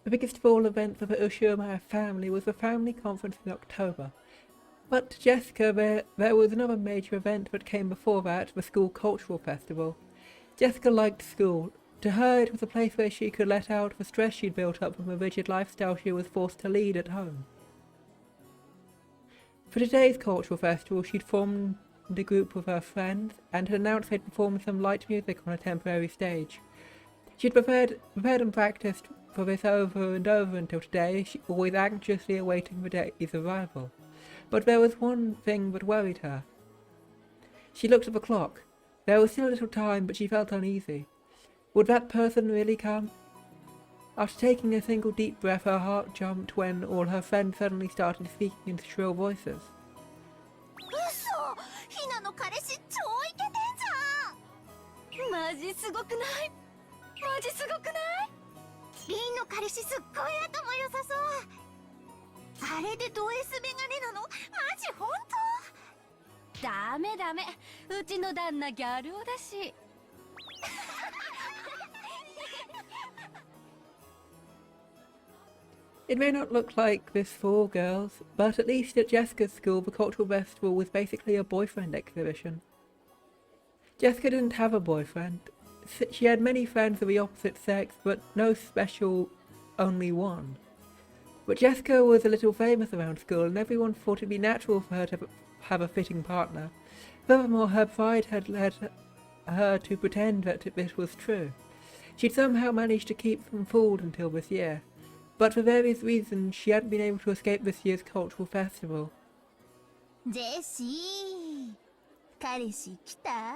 The biggest of all events of the Ushiyama family was the family conference in October. But to Jessica, there was another major event that came before that, the school cultural festival. Jessica liked school. To her, it was a place where she could let out the stress she'd built up from the rigid lifestyle she was forced to lead at home. For today's cultural festival, she'd formed a group with her friends and had announced they'd perform some light music on a temporary stage. She'd prepared and practiced for this over and over until today, always anxiously awaiting the day's arrival. But there was one thing that worried her. She looked at the clock. There was still a little time, but she felt uneasy. Would that person really come? After taking a single deep breath, her heart jumped when all her friends suddenly started speaking in shrill voices. 嘘、ひなの彼氏超イケてんじゃん。マジすごくない？マジすごくない？リンの彼氏すっごい頭良さそう。あれでド S メガネなの？マジ本当？ダメダメ、うちの旦那ギャル男だし。It may not look like this for all girls, but at least at Jessica's school the cultural festival was basically a boyfriend exhibition. Jessica didn't have a boyfriend. She had many friends of the opposite sex, but no special only one. But Jessica was a little famous around school, and everyone thought it'd be natural for her to have a fitting partner. Furthermore, her pride had led her to pretend that this was true. She'd somehow managed to keep them fooled until this year. But for various reasons, she hadn't been able to escape this year's cultural festival. ジェシー、彼氏来た？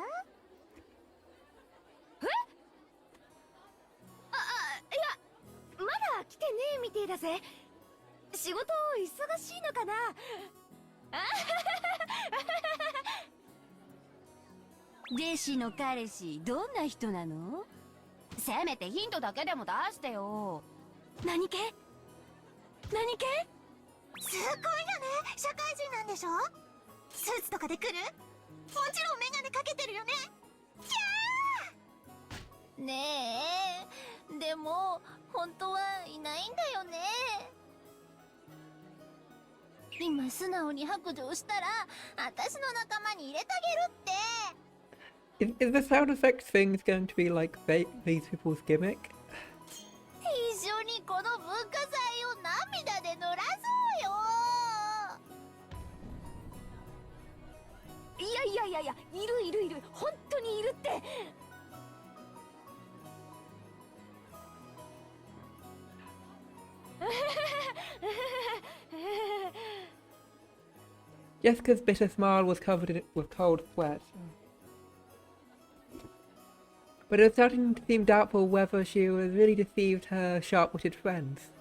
え？いや、まだ来てねえみてえだぜ。仕事忙しいのかな？ジェシーの彼氏、どんな人なの？せめてヒントだけでも出してよ。何系？何系？すごいよね。社会人なんでしょ？スーツとかで来る？もちろんメガネかけてるよね。キャー！ねえ、でも本当はいないんだよね。今素直に白状したら私の仲間に入れてあげるって。Is the sound effects thing going to be like these people's gimmick? 一緒にこの文化祭を涙で濡らそうよ。いや、いる、本当にいるって。Jessica's bitter smile was covered with cold sweat. But it was starting to seem doubtful whether she was really deceived her sharp-witted friends.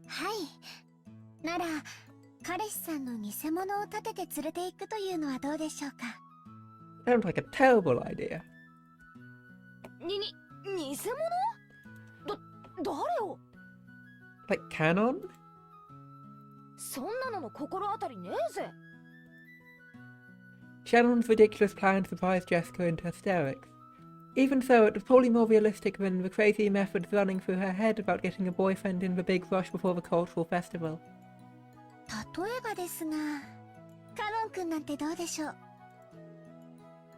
はい。なら、彼氏さんの偽物を立てて連れて行くというのはどうでしょうか。Sounds like a terrible idea. 偽物？誰を？ Like canon? そんなのの心当たりねえぜ。Shannon's ridiculous plan surprised Jessica into hysterics. Even so, it was probably more realistic than the crazy methods running through her head about getting a boyfriend in the big rush before the cultural festival. 例えばですが、カノン君なんてどうでしょう。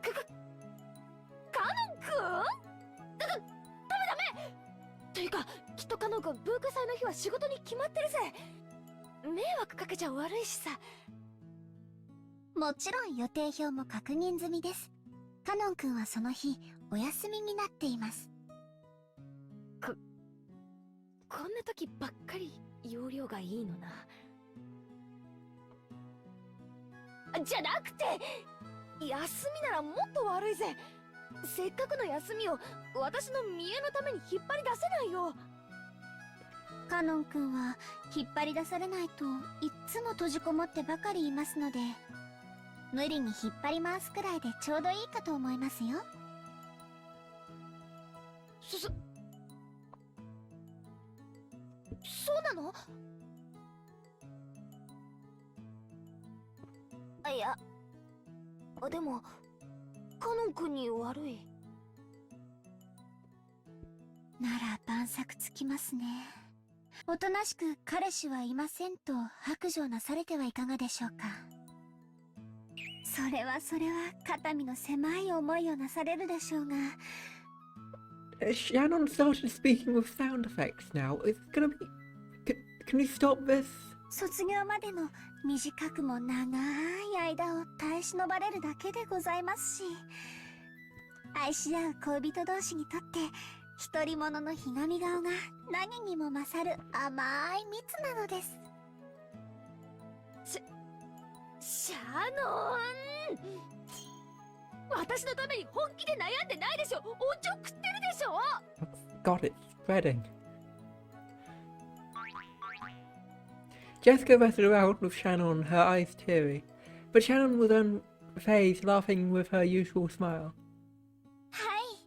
カノン君？ダメ。というか、きっとカノン君文化祭の日は仕事に決まってるぜ。迷惑かけちゃ悪いしさ。もちろん予定表も確認済みです。カノン君はその日お休みになっています。こんな時ばっかり容量がいいのな。じゃなくて、休みならもっと悪いぜ。せっかくの休みを私の見栄のために引っ張り出せないよ。カノン君は引っ張り出されないといっつも閉じこもってばかりいますので、無理に引っ張り回すくらいでちょうどいいかと思いますよ。そうなの？いや、でもカノン君に悪いなら晩作つきますね。おとなしく彼氏はいませんと白状なされてはいかがでしょうか。それは肩身の狭い思いをなされるでしょうが。Shannon started speaking with sound effects now. It's gonna be... Can you stop this? 卒業までの短くも長い間を耐え忍ばれるだけでございますし、愛し合う恋人同士にとって独り者のひがみ顔が何にも勝る甘い蜜なのです。シャノン、私のために本気で悩んでないでしょ。おちょくってるでしょ。 God, it's spreading. Jessica wrestled around with Shannon, her eyes teary, but Shannon was unfazed, laughing with her usual smile. はい、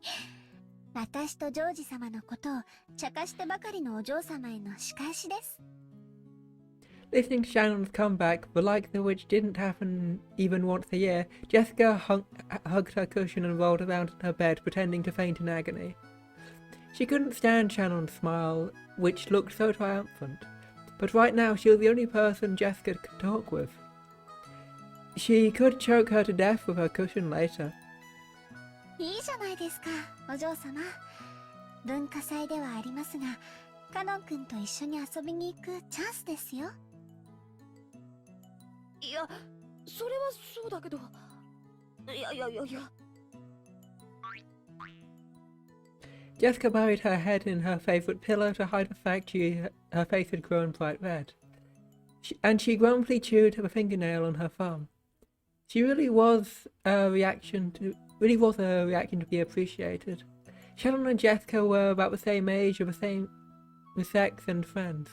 私とジョージ様のことを茶化してばかりのお嬢様への仕返しです。Listening to Shannon's comeback, but like the which didn't happen even once a year, Jessica hugged her cushion and rolled around in her bed, pretending to faint in agony. She couldn't stand Shannon's smile, which looked so triumphant, but right now she was the only person Jessica could talk with. She could choke her to death with her cushion later. いいじゃないですか、お嬢様。文化祭ではありますが、カノン君と一緒に遊びに行くチャンスですよ。いや、それはそうだけど。いや。Jessica buried her head in her favourite pillow to hide the fact her face had grown bright red. And she grumpily chewed her fingernail on her thumb. She really was a reaction to be appreciated. Shannon and Jessica were about the same age, of the same sex and friends.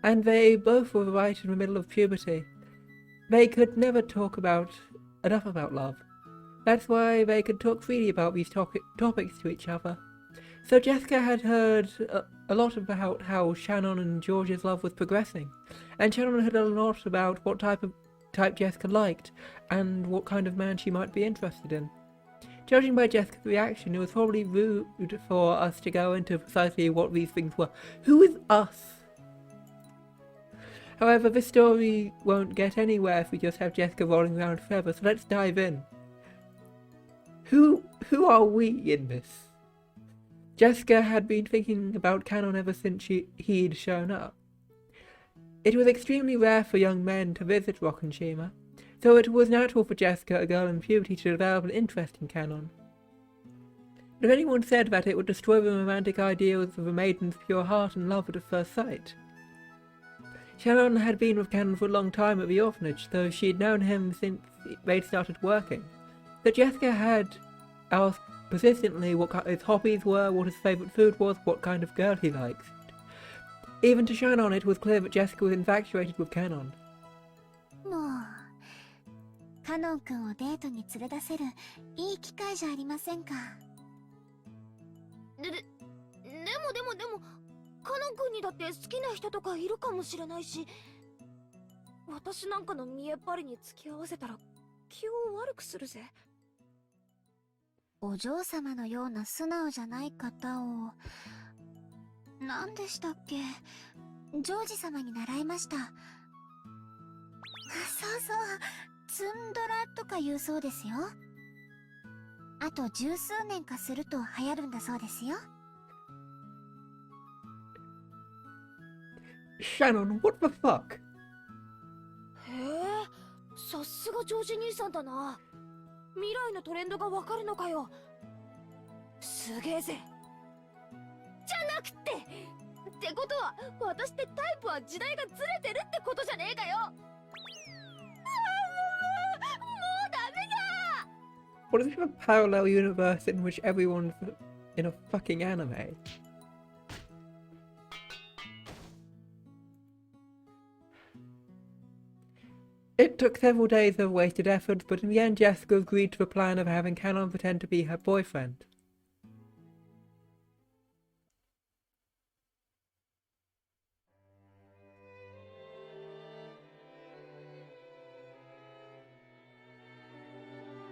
And they both were right in the middle of puberty. They could never talk enough about love. That's why they could talk freely about these topics to each other. So Jessica had heard a lot about how Shannon and George's love was progressing, and Shannon had a lot about what type Jessica liked, and what kind of man she might be interested in. Judging by Jessica's reaction, it was probably rude for us to go into precisely what these things were. Who is us? However, this story won't get anywhere if we just have Jessica rolling around forever, so let's dive in. Who are we in this? Jessica had been thinking about Canon ever since he'd shown up. It was extremely rare for young men to visit Rockenshima, so it was natural for Jessica, a girl in puberty, to develop an interest in Canon. But if anyone said that it would destroy the romantic ideals of a maiden's pure heart and love at first sight. Shannon had been with Canon for a long time at the orphanage, though she'd known him since they'd started working. So Jessica had asked persistently what his hobbies were, what his favourite food was, what kind of girl he liked. Even to Shannon, it was clear that Jessica was infatuated with Canon. もう、カノン君をデートに連れ出せるいい機会じゃありませんか。でも、カノン君にだって好きな人とかいるかもしれないし、私なんかの見えっ張りに付き合わせたら気を悪くするぜ。お嬢様のような素直じゃない方を、何でしたっけ、ジョージ様に習いました。そうそう、ツンドラとか言うそうですよ。あと十数年かすると流行るんだそうですよ。Shannon, what the fuck? へえ、さすがジョージ兄さんだな。未来のトレンドがわかるのかよ。すげえぜ。じゃなくて、ってことは私ってタイプは時代がずれてるってことじゃねえかよ。もうダメだ。 What is a parallel universe in which everyone's in a fucking anime? It took several days of wasted effort, but in the end Jessica agreed to the plan of having Canon pretend to be her boyfriend.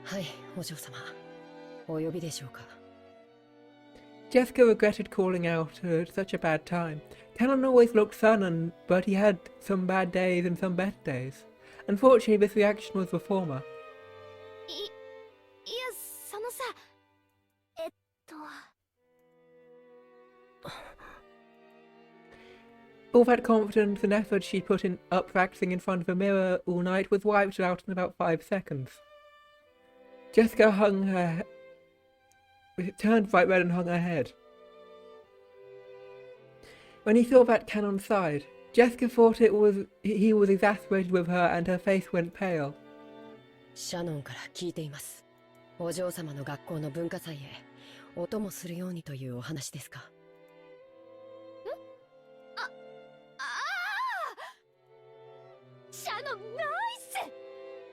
はい、お嬢様。お呼びでしょうか。 Jessica regretted calling out at such a bad time. Canon always looked sullen, but he had some bad days and some better days. Unfortunately, this reaction was the former. いや、そのさ、All that confidence and effort she put in up practicing in front of a mirror all night was wiped out in about 5 seconds. Jessica turned bright red and hung her head. When he saw that Canon sighed, Jessica thought he was exasperated with her and her face went pale. シャノンから聞いています。お嬢様の学校の文化祭へお供するようにというお話ですか。シャノンナイ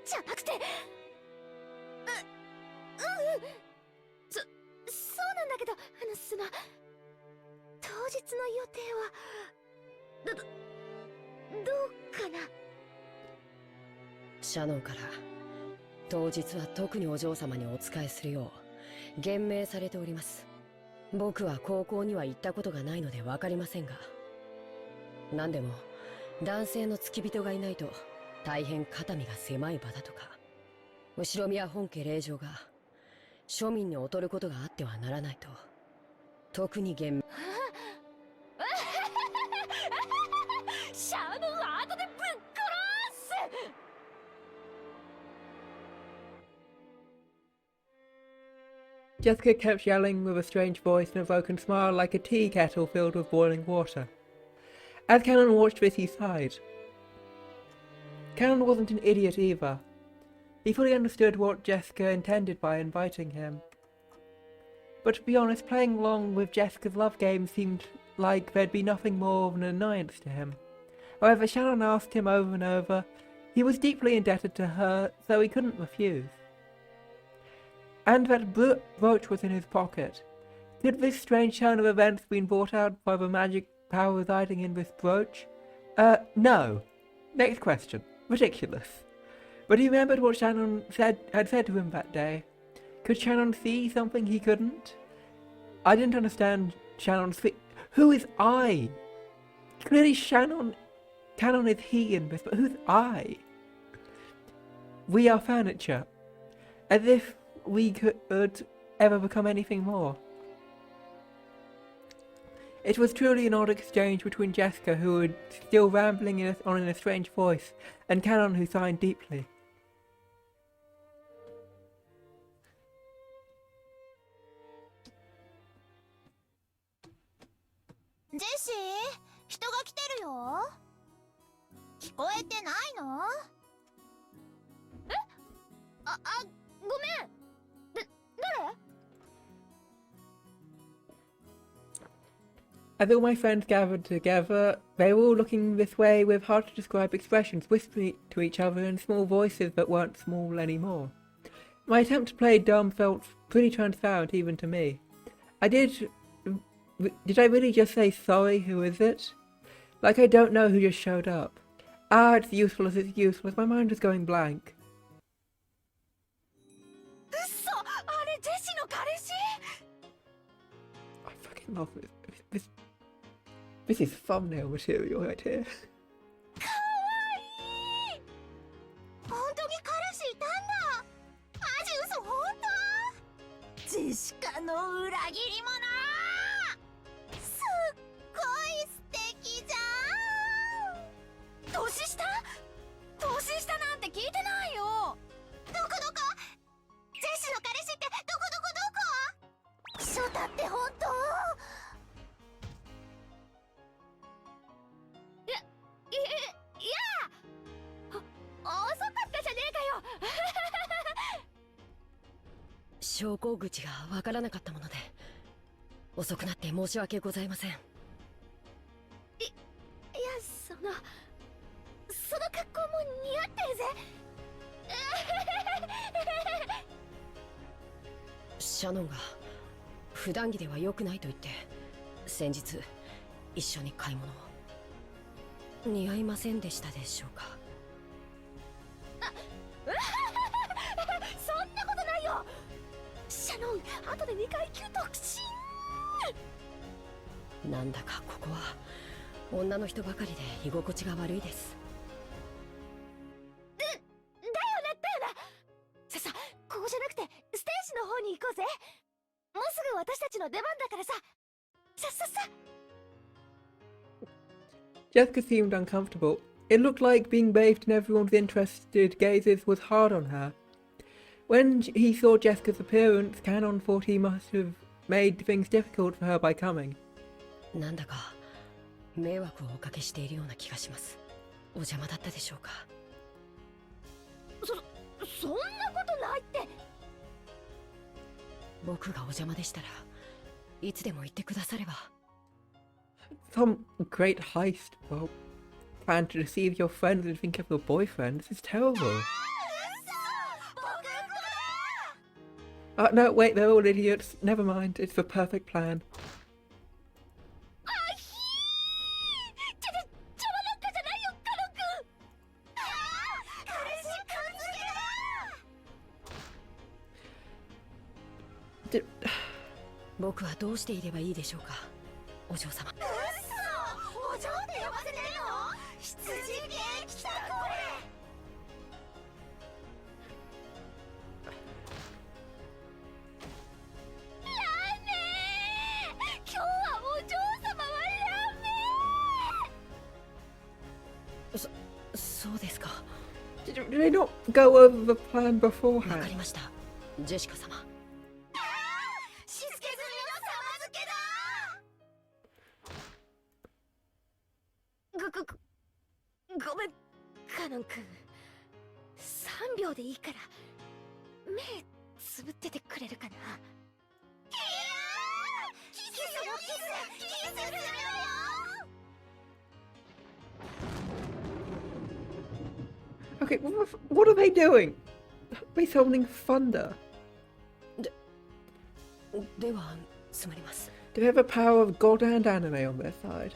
スじゃなくて、そうなんだけど、当日の予定はどうかな。シャノンから当日は特にお嬢様にお仕えするよう厳命されております。僕は高校には行ったことがないので分かりませんが、何でも男性の付き人がいないと大変肩身が狭い場だとか、後ろ宮本家令嬢が庶民に劣ることがあってはならないと特に厳命。シャノンは後でぶっ殺す。Jessica kept yelling with a strange voice and a broken smile like a tea kettle filled with boiling water. As Canon watched this, he sighed. Canon wasn't an idiot either. He fully understood what Jessica intended by inviting him. But to be honest, playing along with Jessica's love game seemed like there'd be nothing more of an annoyance to him. However, Shannon asked him over and over. He was deeply indebted to her, so he couldn't refuse. And that brooch was in his pocket. Could this strange turn of events been brought out by the magic power residing in this brooch? No. Next question. Ridiculous. But he remembered what Shannon had said to him that day. Could Shannon see something he couldn't? I didn't understand Shannon's Who is I? Clearly Canon is he in this, but who's I? We are furniture. As if we could ever become anything more. It was truly an odd exchange between Jessica, who was still rambling on in a strange voice, and Canon, who sighed deeply. ジェシー、人が来てるよ。聞こえてないの？え？ごめん。誰？ As all my friends gathered together, they were all looking this way with hard-to-describe expressions, whispering to each other in small voices that weren't small anymore. My attempt to play dumb felt pretty transparent even to me. Did I really just say sorry, who is it? Like I don't know who just showed up. It's useless, it's useless, my mind is going blank. 嘘！あれジェシーの彼氏？ I fucking love this is thumbnail material right here. かわいい！本当に彼氏いたんだ！マジ嘘本当？ジェシカの裏切り者！すっごい素敵じゃん！年下？年下なんて聞いてないよ！どこどこ？ジェシーの彼氏ってどこどこどこ？ショタって本当？遅かったじゃねえかよ。昇降口がわからなかったもので遅くなって申し訳ございません。いや、その格好も似合ってるぜ。シャノンが普段着では良くないと言って先日一緒に買い物を。似合いませんでしたでしょうか。そんなことななんだかここは女の人ばかりで居心地が悪いです。だよな。さ、ここじゃなくてステージの方に行こうぜ。もうすぐ私たちの出番だからさ。さ。 Jessica seemed uncomfortable. It looked like being bathed in everyone's interested gazes was hard on her. When he saw Jessica's appearance, Canon thought he must have made things difficult for her by coming. なんだか迷惑をおかけしているような気がします。お邪魔だったでしょうか。そんなことないって。僕がお邪魔でしたらいつでも言ってくだされば。Some great heist. Well, plan to deceive your friends and think of your boyfriend. This is terrible. No, wait, they're all idiots. Never mind, it's the perfect plan. D- 僕はどうしていればいいでしょうか、お嬢様。お嬢って呼ばせてるの？羊系来たこれ。ラメー、今日はお嬢様はラメー。そうですか。Did they not go over the plan わ beforehand? かりました、ジェシカ様。しつけ済みの様付けだ。ごめん、カノン君。3秒でいいから目つぶっててくれるかな。キスするよ。Okay, what are they doing? Are they summoning thunder? ではつまります。 Do they have the power of God and anime on their side?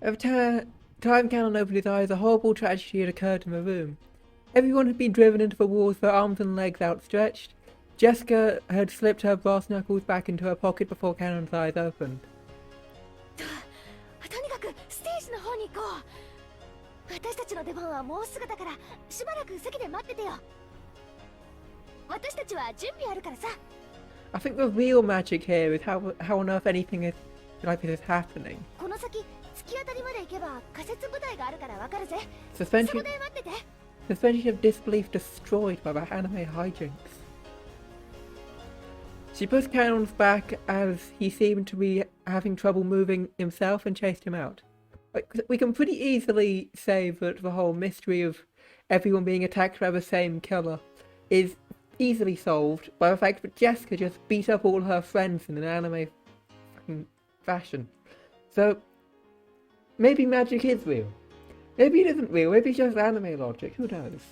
Every time Canon opened his eyes, a horrible tragedy had occurred in the room. Everyone had been driven into the walls, their arms and legs outstretched. Jessica had slipped her brass knuckles back into her pocket before Canon's eyes opened. とにかくステージの方に行こう。私たちの出番はもうすぐだから、しばらく席で待っててよ。私たちは準備あるからさ。I think the real magic here is how on earth anything like this is happening. この先、突き当たりまで行けば仮設舞台があるからわかるぜ。そこ Suspension で待ってて。 Suspension of disbelief destroyed by the anime hijinks. She pushed Canon's back as he seemed to be having trouble moving himself and chased him out. We can pretty easily say that the whole mystery of everyone being attacked by the same killer is easily solved by the fact that Jessica just beat up all her friends in an anime fucking fashion. So, maybe magic is real. Maybe it isn't real, maybe it's just anime logic, who knows?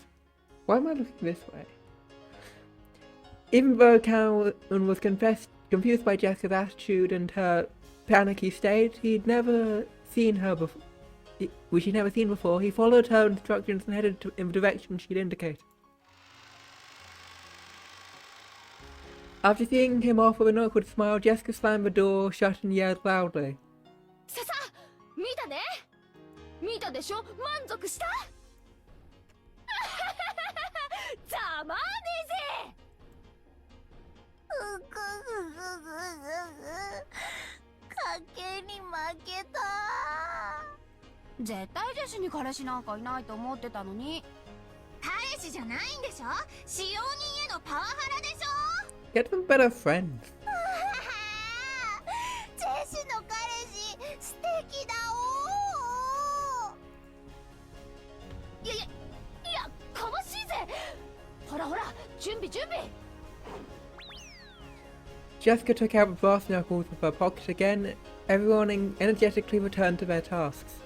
Why am I looking this way? Even though Calvin was confused by Jessica's attitude and her panicky state, he'd never seen her before, which he'd never seen before. He followed her instructions and headed in the direction she'd indicated. After seeing him off with an awkward smile, Jessica slammed the door shut and yelled loudly. さ、見たね。見たでしょ。満足した。ざまあねえぜ。賭けに負けた。絶対ジェシに彼氏なんかいないと思ってたのに。彼氏じゃないんでしょ。使用人へのパワハラでしょ。 Get them better friends. ジェシの彼氏素敵だお。いやかましいぜ。ほら準備。 Jessica took out the brass knuckles of her pocket again. Everyone energetically returned to their tasks.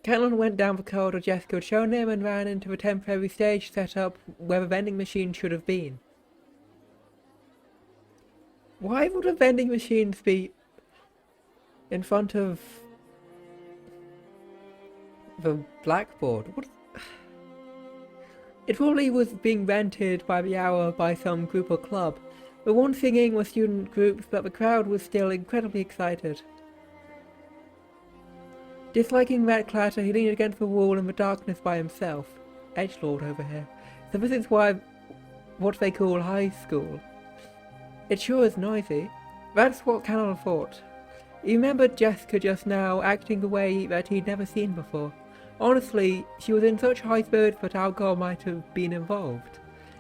Canon went down the corridor Jessica had shown him and ran into the temporary stage set up where the vending machine should have been. Why would the vending machines be in front of the blackboard? What? It probably was being rented by the hour by some group or club. The one singing was student groups, but the crowd was still incredibly excited. Disliking that clatter, he leaned against the wall in the darkness by himself. Edgelord over here. So this is what they call high school. It sure is noisy. That's what Canon thought. He remembered Jessica just now acting a way that he'd never seen before. Honestly, she was in such high spirits that alcohol might have been involved.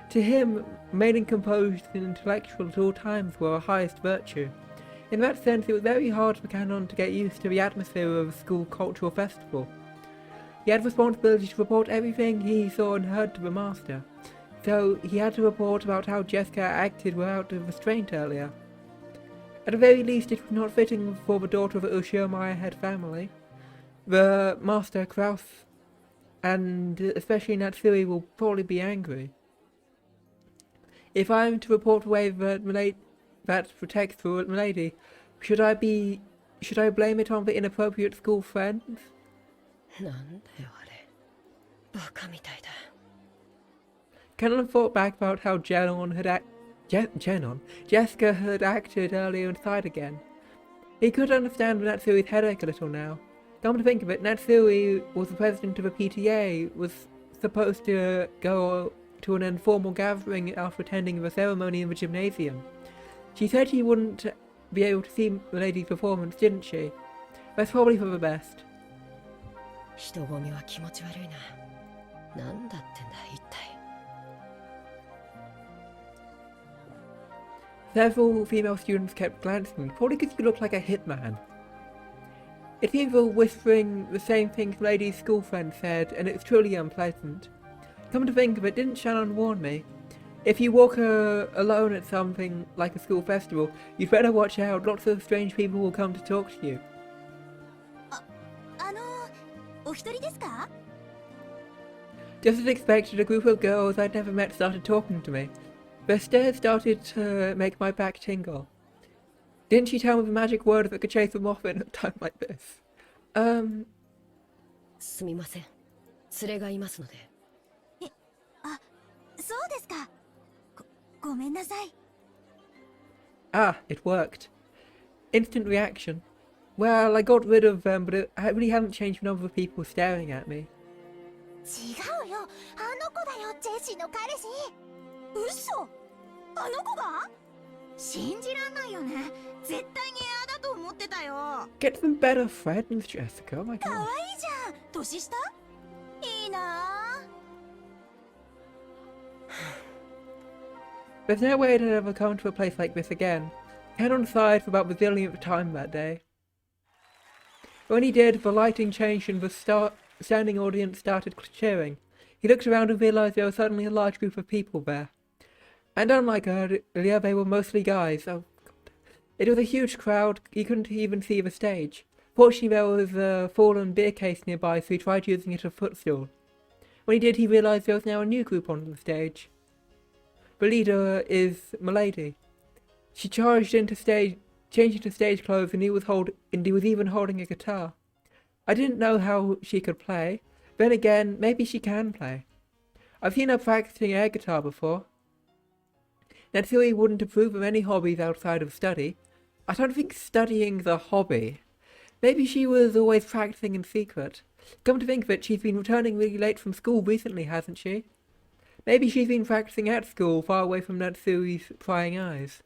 To him, remaining composed and intellectual at all times were a highest virtue. In that sense, it was very hard for Canon to get used to the atmosphere of a school cultural festival. He had responsibility to report everything he saw and heard to the master, so he had to report about how Jessica acted without restraint earlier. At the very least, it was not fitting for the daughter of the Ushio head family. The master, Kraus, and especially Natsui will probably be angry. If I am to report away that protects the lady, should I blame it on the inappropriate school friends? なんだよあれ。バカみたいだ。Canon thought back about how Jessica had acted earlier inside again. He could understand Natsui's headache a little now. Come to think of it, Natsui was the president of a PTA, was supposed to go to an informal gathering after attending the ceremony in the gymnasium. She said she wouldn't be able to see the lady's performance, didn't she? That's probably for the best. 人混みは気持ち悪いな。なんだってんだ一体。Several female students kept glancing, probably because you looked like a hitman. It seems they were whispering the same things the lady's school friend said, and it's truly unpleasant. Come to think of it, didn't Shannon warn me? If you walk alone at something like a school festival, you'd better watch out, lots of strange people will come to talk to you. お一人ですか? Just as expected, a group of girls I'd never met started talking to me. Their stares started to make my back tingle. Didn't she tell me the magic word that could chase them off in a time like this? すみません。連れがいますので。そうですか。ごめんなさい。Ah, it worked. Instant reaction. Well, I got rid of them, but I really haven't changed the number of people staring at me. 違うよ。あの子だよ、ジェシーの彼氏。嘘？あの子が？信じらんないよね。絶対に嫌だと思ってたよ。Get them better friends, Jessica. Oh my 可愛 god. いじゃん。年下？いいな。There's no way to ever come to a place like this again. Canon sighed for about the billionth time that day. When he did, the lighting changed and the standing audience started cheering. He looked around and realized there was suddenly a large group of people there. And unlike earlier, they were mostly guys. Oh, God. It was a huge crowd. He couldn't even see the stage. Fortunately, there was a fallen beer case nearby, so he tried using it as a footstool. When he did, he realized there was now a new group on the stage. The leader is Milady. She changed into stage clothes, and he was even holding a guitar. I didn't know how she could play. Then again, maybe she can play. I've seen her practicing air guitar before. Natsui wouldn't approve of any hobbies outside of study. I don't think studying's a hobby. Maybe she was always practicing in secret. Come to think of it, she's been returning really late from school recently, hasn't she? Maybe she's been practicing at school, far away from Natsui's prying eyes.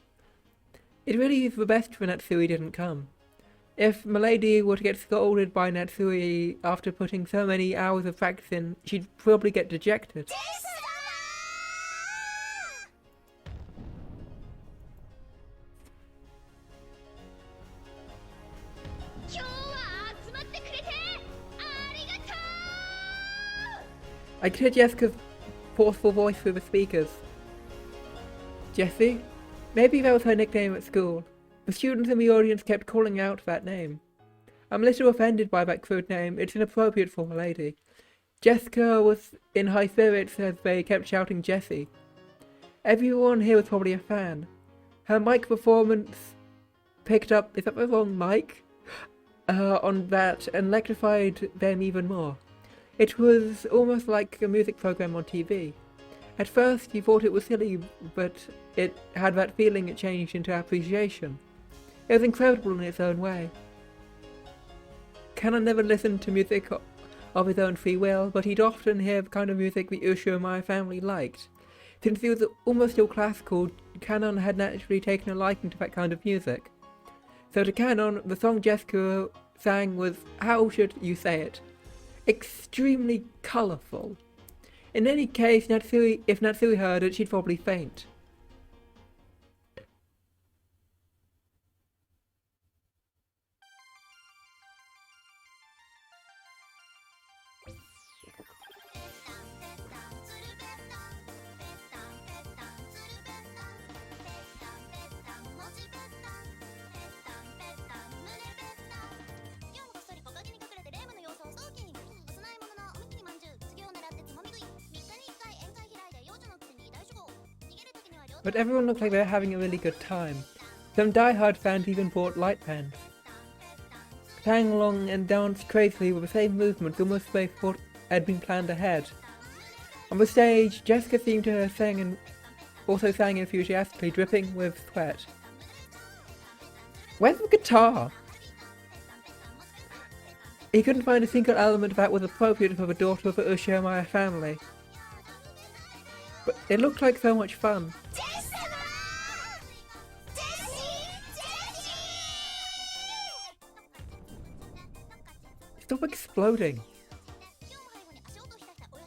It really is the best for Natsui didn't come. If Milady were to get scolded by Natsui after putting so many hours of practice in, she'd probably get dejected. I could hear Jessica's forceful voice through the speakers. Jessie? Maybe that was her nickname at school. The students in the audience kept calling out that name. I'm a little offended by that crude name. It's inappropriate for a lady. Jessica was in high spirits as they kept shouting Jessie. Everyone here was probably a fan. Her mic performance picked up, is that the wrong mic? On that and electrified them even more. It was almost like a music program on TV. At first you thought it was silly, but it had that feeling it changed into appreciation. It was incredible in its own way. Kanon never listened to music of his own free will, but he'd often hear the kind of music the Usha and my family liked. Since he was almost all classical, Kanon had naturally taken a liking to that kind of music. So to Kanon, the song Jessica sang was, how should you say it, extremely colourful. In any case, if Natsui heard it, she'd probably faint. But everyone looked like they were having a really good time. Some die-hard fans even bought light pens, sang along and danced crazily with the same movements almost they thought had been planned ahead. On the stage, Jessica seemed to sing and also sang enthusiastically, dripping with sweat. Where's the guitar? He couldn't find a single element that was appropriate for the daughter of the Ushiyamaya family. But it looked like so much fun. Stop exploding.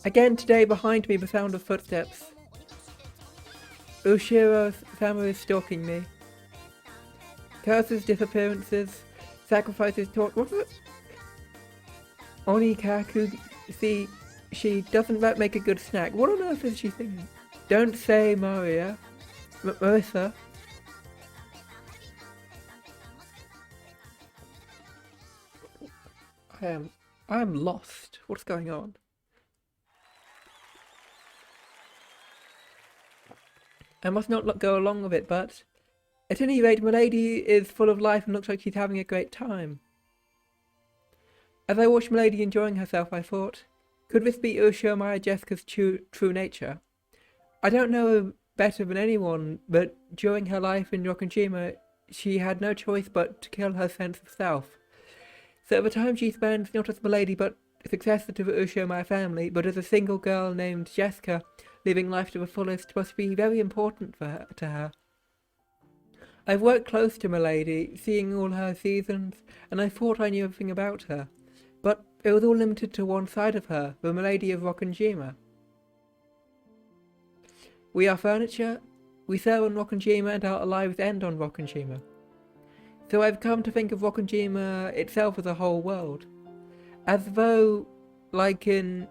Again today behind me the sound of footsteps. Ushiro-sama is stalking me. Curses, disappearances, sacrifices, talk. What's it? Onikaku, see, she doesn't that make a good snack. What on earth is she thinking? Don't say Maria. Marissa. I'm lost. What's going on? I must not go along with it, but at any rate, Milady is full of life and looks like she's having a great time. As I watched Milady enjoying herself, I thought, could this be Ushiyamaya Jessica's true nature? I don't know her better than anyone, but during her life in Rokujima, she had no choice but to kill her sense of self. So the time she spends not as Milady but successor to the Ushiyamaya family, but as a single girl named Jessica, living life to the fullest, must be very important to her. I've worked close to Milady, seeing all her seasons, and I thought I knew everything about her. But it was all limited to one side of her, the Milady of Rokujima. We are furniture, we serve on Rokujima, and our lives end on Rokujima. So I've come to think of Rokujima itself as a whole world. As though, like in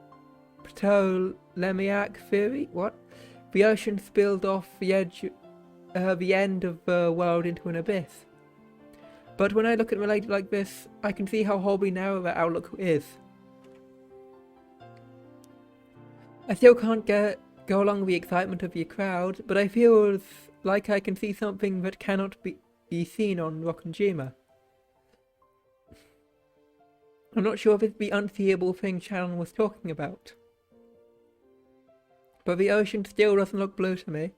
Ptolemaic theory, the ocean spilled off the end of the world into an abyss. But when I look at Milady like this, I can see how horribly narrow that outlook is. I still can't go along with the excitement of the crowd, but I feel like I can see something that cannot be seen on Rokujima. I'm not sure if it's the unseeable thing Shannon was talking about. But the ocean still doesn't look blue to me.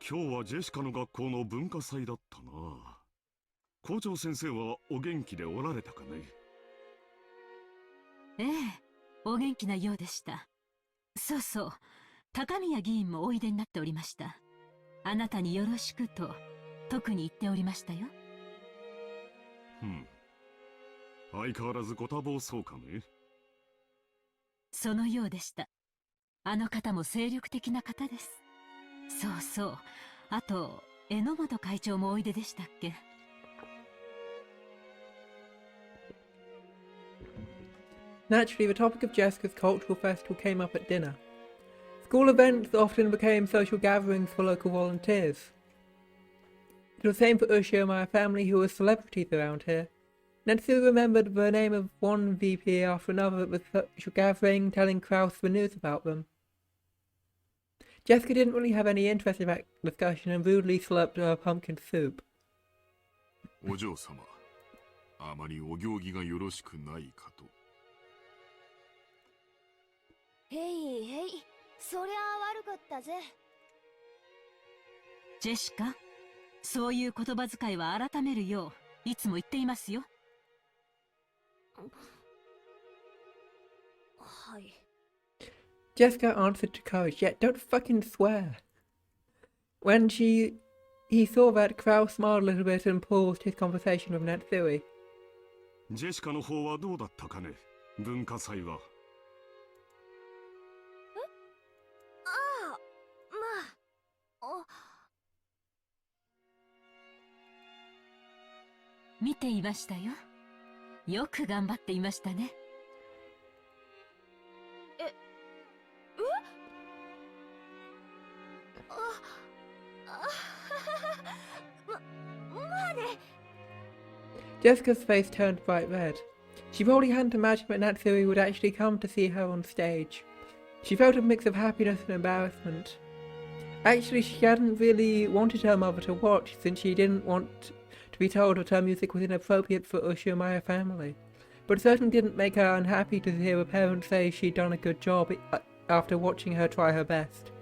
今日はジェシカの学校の文化祭だったな。校長先生はお元気でおられたかね。ええ、お元気なようでした。そうそう、高宮議員もおいでになっておりました。あなたによろしくと特に言っておりましたよ。相変わらずご多忙そうかね。そのようでした。あの方も精力的な方です。そうそう。あと、榎本会長もおいででしたっけ。Naturally, the topic of Jessica's cultural festival came up at dinner. School events often became social gatherings for local volunteers. It was the same for Ushio and my family, who were celebrities around here. Natsu remembered the name of one VP after another at the social gathering, telling Kraus the news about them. Jessica didn't really have any interest in that discussion and rudely slurped her pumpkin soup. お嬢様、あまりお行儀がよろしくないかと。へいへい、そりゃあ悪かったぜ。ジェシカ、そういう言葉遣いは改めるよういつも言っていますよ。はい。Jessica answered to courage, yet don't fucking swear. When he saw that, Kraus smiled a little bit and paused his conversation with Natsui. ジェシカの方はどうだったかね、文化祭は。ああ、まあ、見ていましたよ。よく頑張っていましたね。Jessica's face turned bright red. She probably hadn't imagined that Natsui would actually come to see her on stage. She felt a mix of happiness and embarrassment. Actually, she hadn't really wanted her mother to watch, since she didn't want to be told that her music was inappropriate for Ushio family. But it certainly didn't make her unhappy to hear her parents say she'd done a good job after watching her try her best.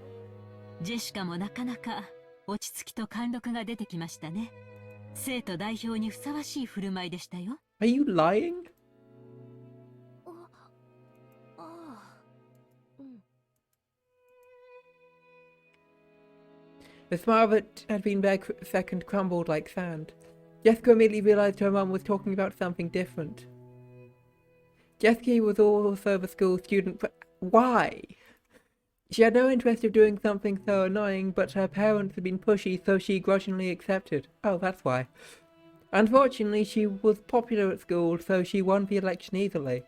ジェシカもなかなか落ち着きと貫禄が出てきましたね。生徒代表にふさわしい振る舞いでしたよ。Are you lying? うん。The smile that had been there a second crumbled like sand. Jessica immediately realized her mum was talking about something different. Jessica was also the school student, but why? She had no interest of doing something so annoying, but her parents had been pushy, so she grudgingly accepted. Oh, that's why. Unfortunately, she was popular at school, so she won the election easily.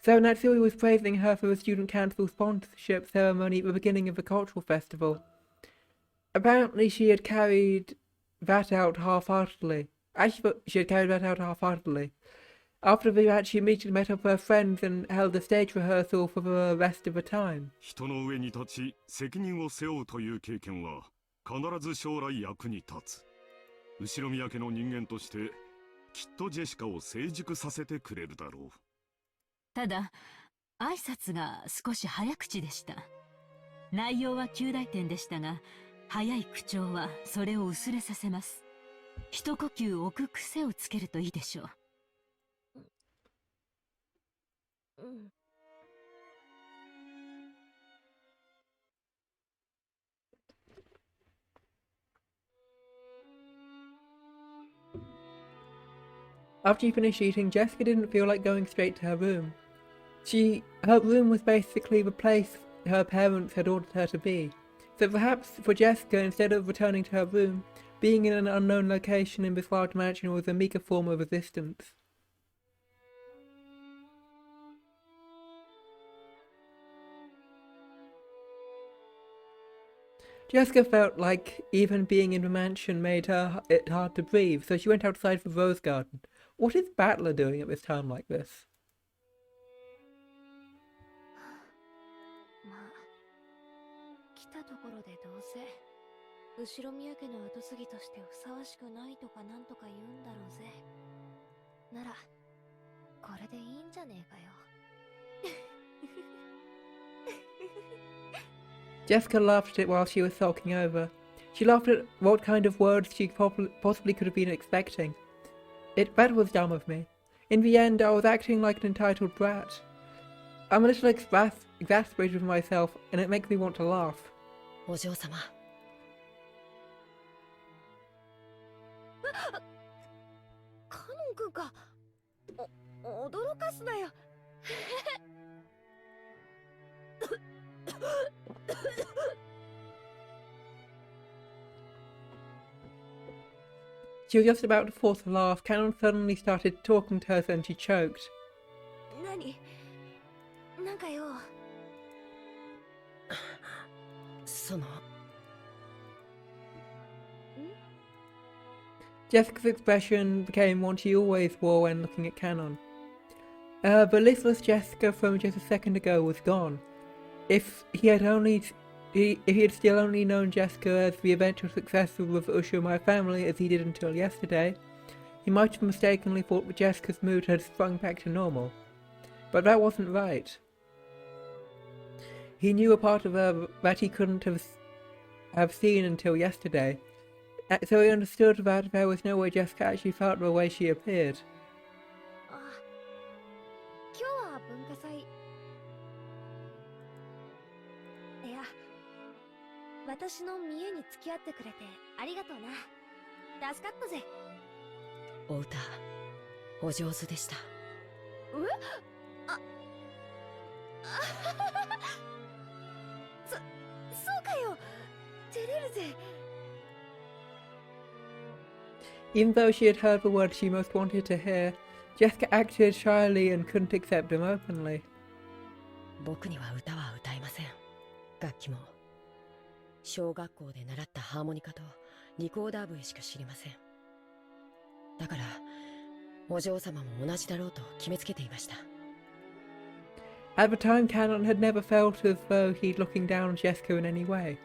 So Natsui was praising her for the student council sponsorship ceremony at the beginning of the cultural festival. Apparently, she had carried that out half-heartedly. After the match, she immediately met up with her friends and held a stage rehearsal for the rest of the time. 人の上に立ち責任を背負うという経験は必ず将来役に立つ。後宮家の人間としてきっとジェシカを成熟させてくれるだろう。ただ、挨拶が少し早口でした。内容は及第点でしたが、早い口調はそれを薄れさせます。一呼吸置く癖をつけるといいでしょう。After she finished eating, Jessica didn't feel like going straight to her room. Her room was basically the place her parents had ordered her to be. So perhaps for Jessica, instead of returning to her room, being in an unknown location in this large mansion was a meager form of resistance. Jessica felt like even being in the mansion made it hard to breathe, so she went outside for the rose garden. What is Battler doing at this time like this? まあ、来たところでどうせ後宮家の跡継ぎとしてふさわしくないとかなんとか言うんだろうぜ。ならこれでいいんじゃねえかよ。Jessica laughed at it while she was sulking over. She laughed at what kind of words she possibly could have been expecting. That was dumb of me. In the end, I was acting like an entitled brat. I'm a little exasperated with myself, and it makes me want to laugh. お嬢様。カノン君か。驚かすなよ。She was just about to force a laugh. Canon suddenly started talking to her and she choked. 何なんかよ。その Jessica's expression became one she always wore when looking at Canon. The listless Jessica from just a second ago was gone. If he had still only known Jessica as the eventual successor of Usher My Family as he did until yesterday, he might have mistakenly thought that Jessica's mood had sprung back to normal. But that wasn't right. He knew a part of her that he couldn't have seen until yesterday, so he understood that there was no way Jessica actually felt the way she appeared. あ、今日は文化祭。いや、私の見栄に付き合ってくれてありがとうな。助かったぜ。お歌お上手でした。あ、そうかよ。照れるぜ。Even though she had heard the words she most wanted to hear, Jessica acted shyly and couldn't accept them openly. 僕には歌は歌えません。楽器も小学校で習ったハーモニカとリコーダー部しか知りません。だからお嬢様も同じだろうと決めつけていました。 At the time, Canon had never felt as though he'd looking down on Jessica in any way.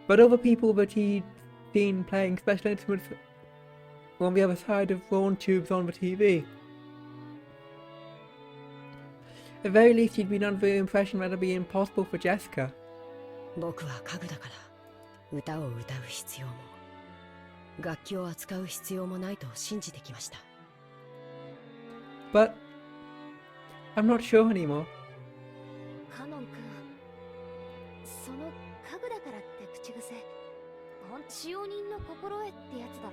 But other people that he'd seen playing special instruments were on the other side of lawn tubes on the TV. At the very least, he'd been under the impression that it'd be impossible for Jessica. 僕は家具だから歌を歌う必要も楽器を扱う必要もないと信じてきました。 But I'm not sure anymore. カノン君、その家具だからって口癖、使用人の心得ってやつだろ。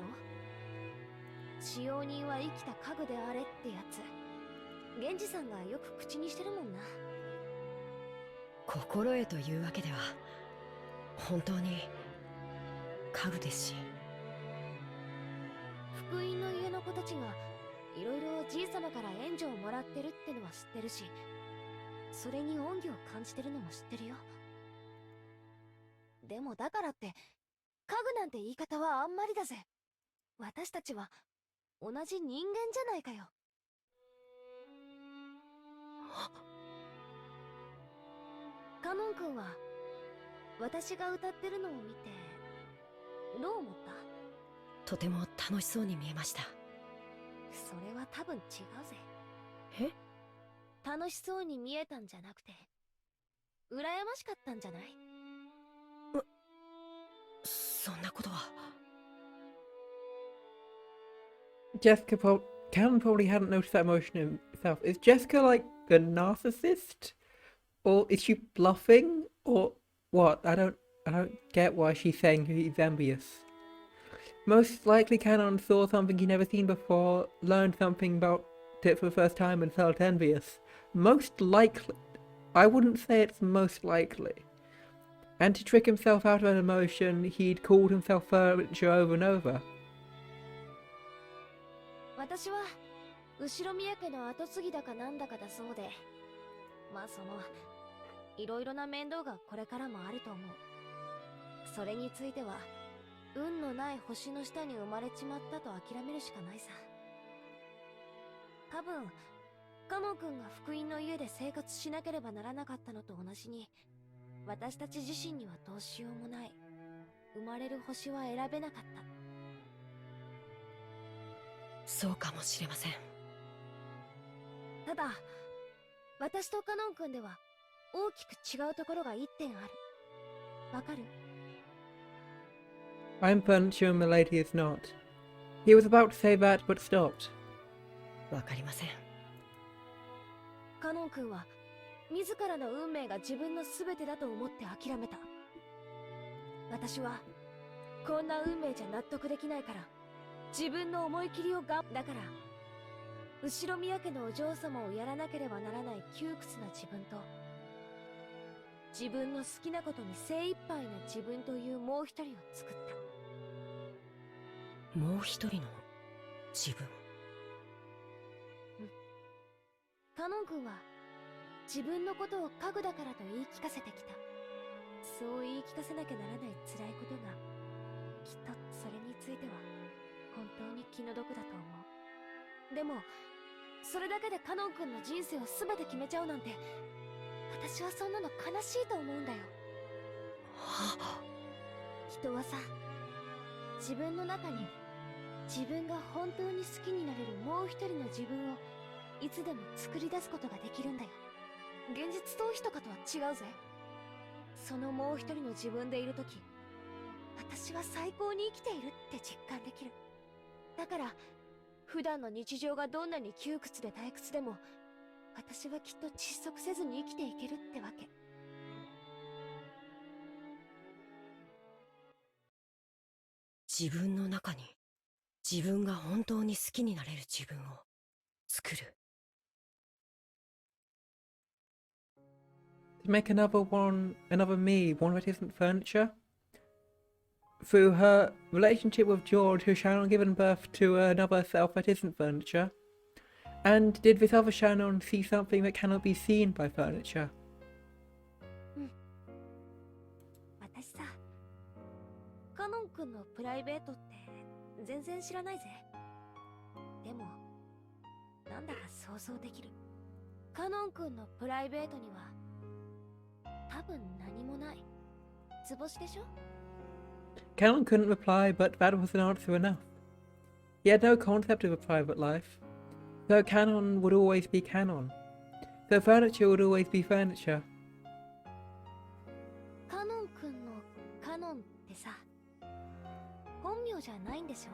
使用人は生きた家具であれってやつ。源氏さんがよく口にしてるもんな。心得というわけでは本当に家具ですし。福音の家の子たちがいろいろじいさまから援助をもらってるってのは知ってるし、それに恩義を感じてるのも知ってるよ。でもだからって家具なんて言い方はあんまりだぜ。私たちは同じ人間じゃないかよ。カノン君は私が歌ってるのを見てどう思った？とても楽しそうに見えました。それは多分違うぜ。え？楽しそうに見えたんじゃなくて羨ましかったんじゃない？そんなことは。 Canon probably hadn't noticed that emotion himself. Is Jessica like a narcissist? Or is she bluffing? Or what? I don't get why she's saying he's envious. Most likely Canon saw something he'd never seen before, learned something about it for the first time and felt envious. Most likely. I wouldn't say it's most likely. And to trick himself out of an emotion, he'd called himself furniture over and over. 私は後ろ宮家の跡継ぎだかなんだかだそうで、まあそのいろいろな面倒がこれからもあると思う。それについては運のない星の下に生まれちまったと諦めるしかないさ。多分カノン君が福音の家で生活しなければならなかったのと同じに、私たち自身にはどうしようもない。生まれる星は選べなかった。そうかもしれません。ただ私とカノン君では大きく違うところが一点ある。わかる？ I'm sure Milady is not. He was about to say that, but stopped. わかりません。カノン君は自らの運命が自分の全てだと思って諦めた。私はこんな運命じゃ納得できないから自分の思い切りをだから後ろ宮家のお嬢様をやらなければならない窮屈な自分と、自分の好きなことに精一杯な自分というもう一人を作った。もう一人の自分。カノン君は自分のことを家具だからと言い聞かせてきた。そう言い聞かせなきゃならない辛いことが、きっとそれについては本当に気の毒だと思う。でもそれだけでカノン君の人生を全て決めちゃうなんて、私はそんなの悲しいと思うんだよ。人はさ、自分の中に自分が本当に好きになれるもう一人の自分をいつでも作り出すことができるんだよ。現実逃避とかとは違うぜ。そのもう一人の自分でいるとき、私は最高に生きているって実感できる。だから普段の日常がどんなに窮屈で退屈でも、私はきっと窒息せずに生きていけるってわけ。自分の中に自分が本当に好きになれる自分を作る。To make another me, one that isn't furniture. Through her relationship with George, who Shannon given birth to another self that isn't furniture. And did this other Shannon see something that cannot be seen by furniture? 私さ、カノン君のプライベートって全然知らないぜ。でもなんだか想像できる。カノン君のプライベートには多分何もない。図星でしょ？ Cannon couldn't reply, but that was an answer enough. He had no concept of a private life. So Cannon would always be Cannon. So furniture would always be furniture. カノン君のカノンってさ、本名じゃないんでし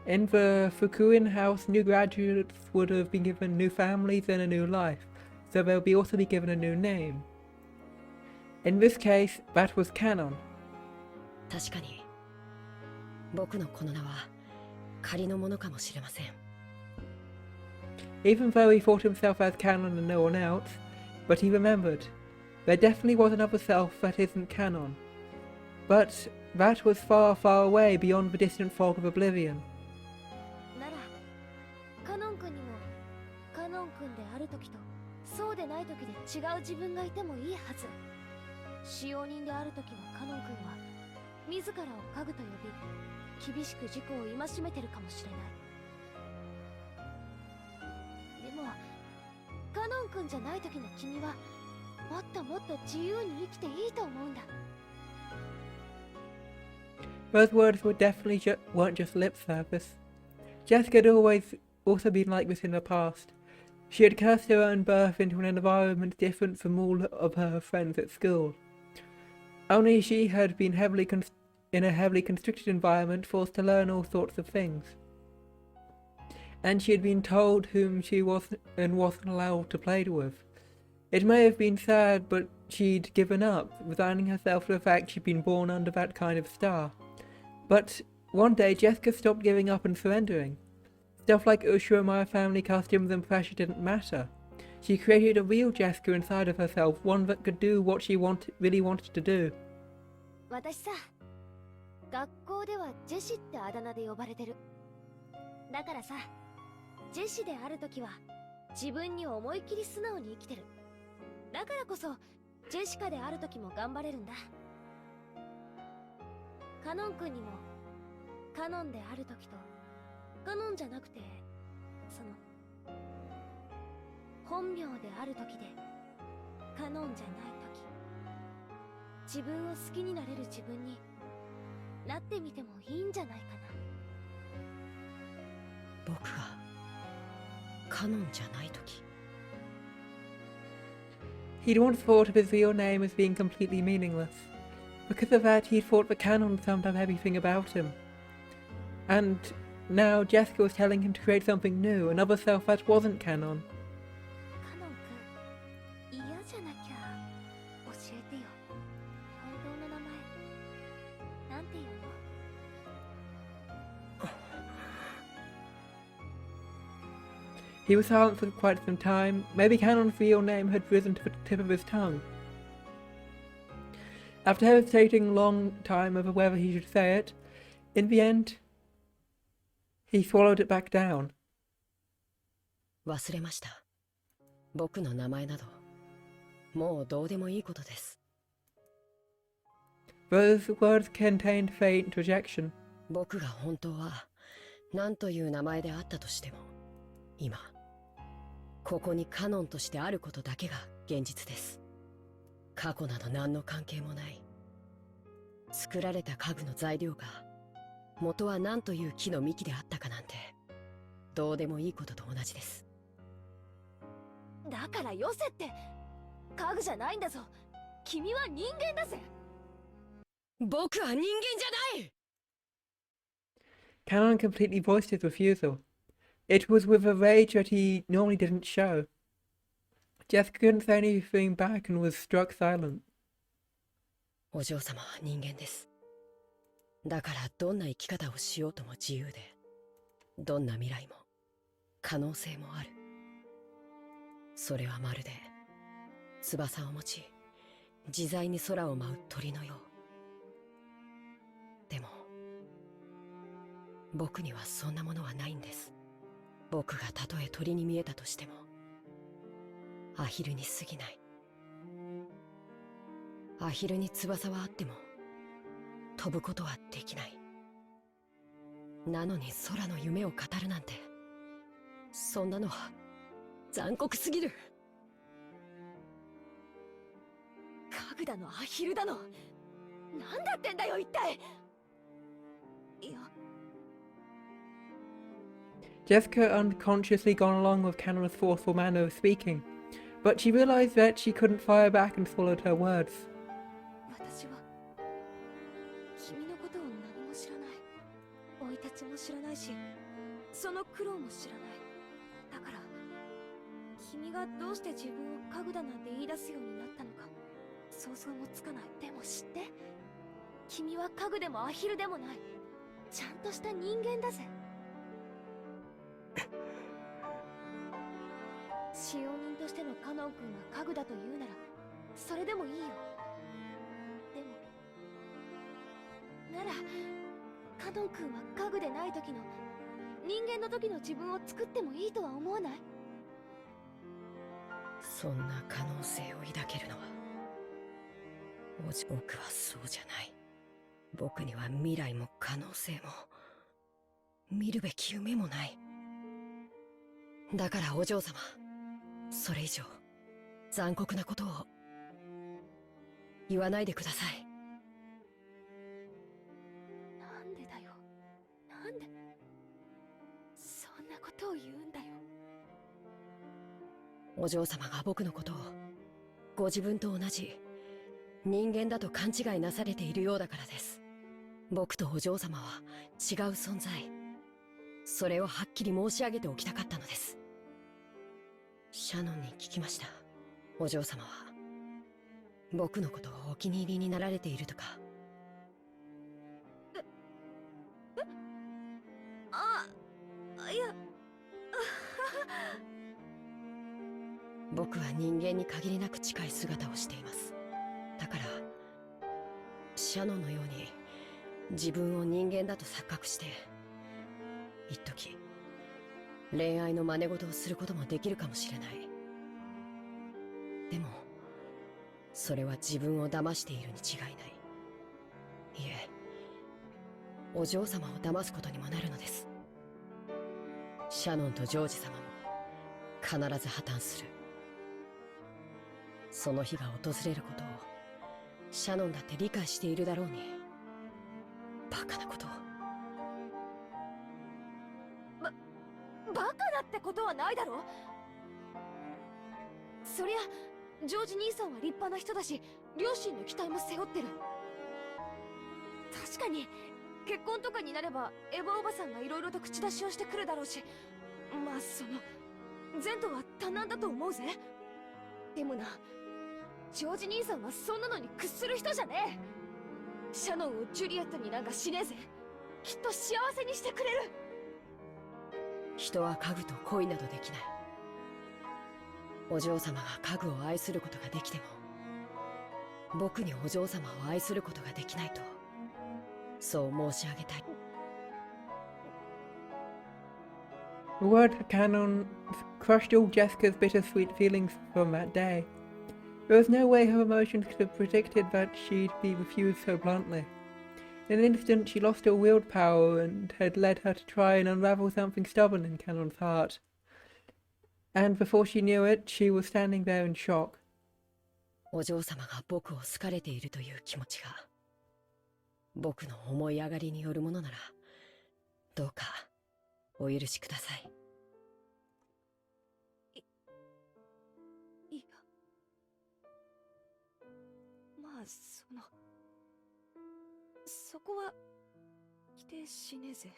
ょ？ In the Fukuin house, new graduates would have been given new families and a new life, so they'll be also be given a new name. In this case, that was Cannon. 確かに僕のこの名は仮のものかもしれません。 Even though he thought himself as Cannon and no one else, but he remembered, there definitely was another self that isn't Cannon. But that was far, far away beyond the distant fog of oblivion. ならカノン君にもカノン君である時とそうでない時で違う自分がいてもいいはず。使用人である時のカノン君は自らを家具と呼び、厳しく自己を戒めてるかもしれない。でもカノン君じゃない時の君はもっともっと自由に生きていいと思うんだ。 Those words were definitely weren't just lip service. Jessica had always also been like this in the past. She had cursed her own birth into an environment different from all of her friends at school. Only she had been in a heavily constricted environment, forced to learn all sorts of things. And she had been told whom she wasn't allowed to play with. It may have been sad, but she'd given up, resigning herself to the fact she'd been born under that kind of star. But one day Jessica stopped giving up and surrendering. Stuff like Ushiramaya family customs and pressure didn't matter. She created a real Jessica inside of herself, one that could do what she really wanted to do. 私さ、学校ではジェシってあだ名で呼ばれてる。だからさ、ジェシであるときは自分に思いっきり素直に生きてる。だからこそジェシカであるときも頑張れるんだ。カノン君にもカノンであるときとカノンじゃなくて、その本名であるときでカノンじゃないとき、自分を好きになれる自分になってみてもいいんじゃないかな。僕がカノンじゃないとき。 He'd once thought of his real name as being completely meaningless. Because of that, he'd thought that Canon summed up everything about him. And now Jessica was telling him to create something new, another self that wasn't Canon. カノン君、嫌じゃなきゃ教えてよ。本当の名前なんていうの？ He was silent for quite some time. Maybe Cannon's real name had risen to the tip of his tongue. After hesitating a long time over whether he should say it, in the end, he swallowed it back down. 忘れました。僕の名前など、もうどうでもいいことです。Those words contained faint rejection. 僕が本当は何という名前であったとしても、今ここにカノンとしてあることだけが現実です。過去など何の関係もない。作られた家具の材料が元は何という木の幹であったかなんてどうでもいいことと同じです。だからよせって。家具じゃないんだぞ。君は人間だぜ。僕は人間じゃない。Cannon completely voiced his refusal. It was with a rage that he normally didn't show. Jessica couldn't say anything back and was struck silent. お嬢様は人間です。だからどんな生き方をしようとも自由で、どんな未来も可能性もある。それはまるで翼を持ち自在に空を舞う鳥のよう。でも僕にはそんなものはないんです。僕がたとえ鳥に見えたとしてもアヒルに過ぎない。アヒルに翼はあっても飛ぶことはできない。なのに空の夢を語るなんて、そんなのは残酷すぎる。家具だのアヒルだの、なんだってんだよ一体。いや、Jessica unconsciously gone along with Cannon's forceful manner of speaking, but she realized that she couldn't fire back and swallowed her words. 私は君のことを何も知らない。生い立ちも知らないし、その苦労も知らない。だから君がどうして自分を家具だなんて言い出すようになったのか想像もつかない。でも知って、君は家具でもアヒルでもない。ちゃんとした人間だぜ。使用人としてのカノン君が家具だと言うならそれでもいいよ。でもならカノン君は家具でない時の人間の時の自分を作ってもいいとは思わない？そんな可能性を抱けるのは僕はそうじゃない。僕には未来も可能性も見るべき夢もない。だからお嬢様、それ以上残酷なことを言わないでください。なんでだよ。なんでそんなことを言うんだよ。お嬢様が僕のことをご自分と同じ人間だと勘違いなされているようだからです。僕とお嬢様は違う存在。それをはっきり申し上げておきたかったのです。シャノンに聞きました。お嬢様は僕のことをお気に入りになられているとか。いや僕は人間に限りなく近い姿をしています。だからシャノンのように自分を人間だと錯覚して一時恋愛の真似事をすることもできるかもしれない。でもそれは自分を騙しているに違いない。いえ、お嬢様を騙すことにもなるのです。シャノンとジョージ様も必ず破綻する。その日が訪れることをシャノンだって理解しているだろうに。バカなことを。バカだってことはないだろ。そりゃジョージ兄さんは立派な人だし、両親の期待も背負ってる。確かに結婚とかになればエヴァおばさんがいろいろと口出しをしてくるだろうし、まあその前途は多難だと思うぜ。でもな、ジョージ兄さんはそんなのに屈する人じゃねえ。シャノンをジュリエットになんかしねえぜ。きっと幸せにしてくれる。人は家具と恋などできない。お嬢様が家具を愛することができても、僕にお嬢様を愛することができないと、そう申し上げたい。The word canon crushed all Jessica's bittersweet feelings from that day. There was no way her emotions could have predicted that she'd be refused so bluntly. In an instant she lost her willpower and had led her to try and unravel something stubborn in Canon's heart. And before she knew it, she was standing there in shock. お嬢様が僕を好かれているという気持ちが、僕の思い上がりによるものなら、どうかお許しください。いや、まあそこは否定しねえぜ。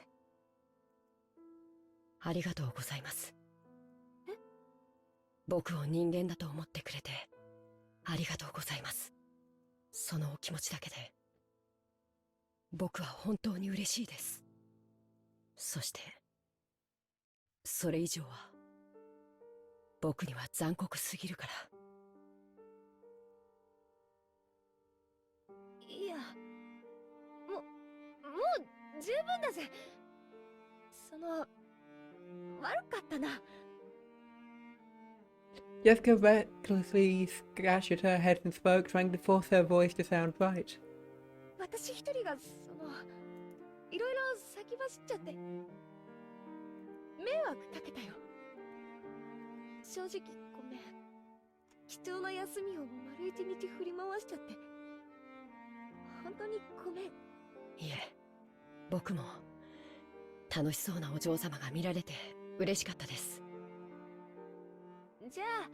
ありがとうございます。え？僕を人間だと思ってくれてありがとうございます。そのお気持ちだけで僕は本当に嬉しいです。そしてそれ以上は僕には残酷すぎるから。いや、もう十分だぜ。悪かったな。Jessica recklessly scratched at her head and spoke, trying to force her voice to sound right. 私一人がいろいろ先走っちゃって迷惑かけたよ。正直ごめん。貴重な休みを丸一日振り回しちゃって本当にごめん。いえ、僕も楽しそうなお嬢様が見られて嬉しかったです。じゃあ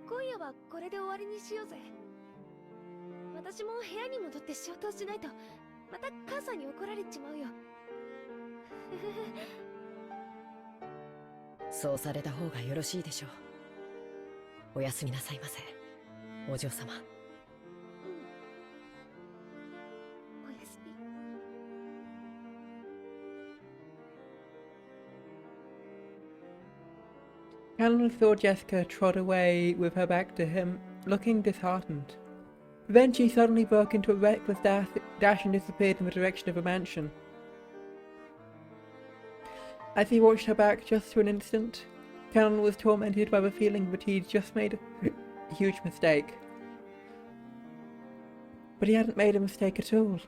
今夜はこれで終わりにしようぜ。私も部屋に戻って仕事をしないとまた母さんに怒られちまうよ。そうされた方がよろしいでしょう。おやすみなさいませ、お嬢様。おやすみ。Canon saw Jessica trot away with her back to him, looking disheartened. Then she suddenly broke into a reckless dash and disappeared in the direction of a mansion. As he watched her back just for an instant, Canon was tormented by the feeling that he'd just made a huge mistake. But he hadn't made a mistake at all.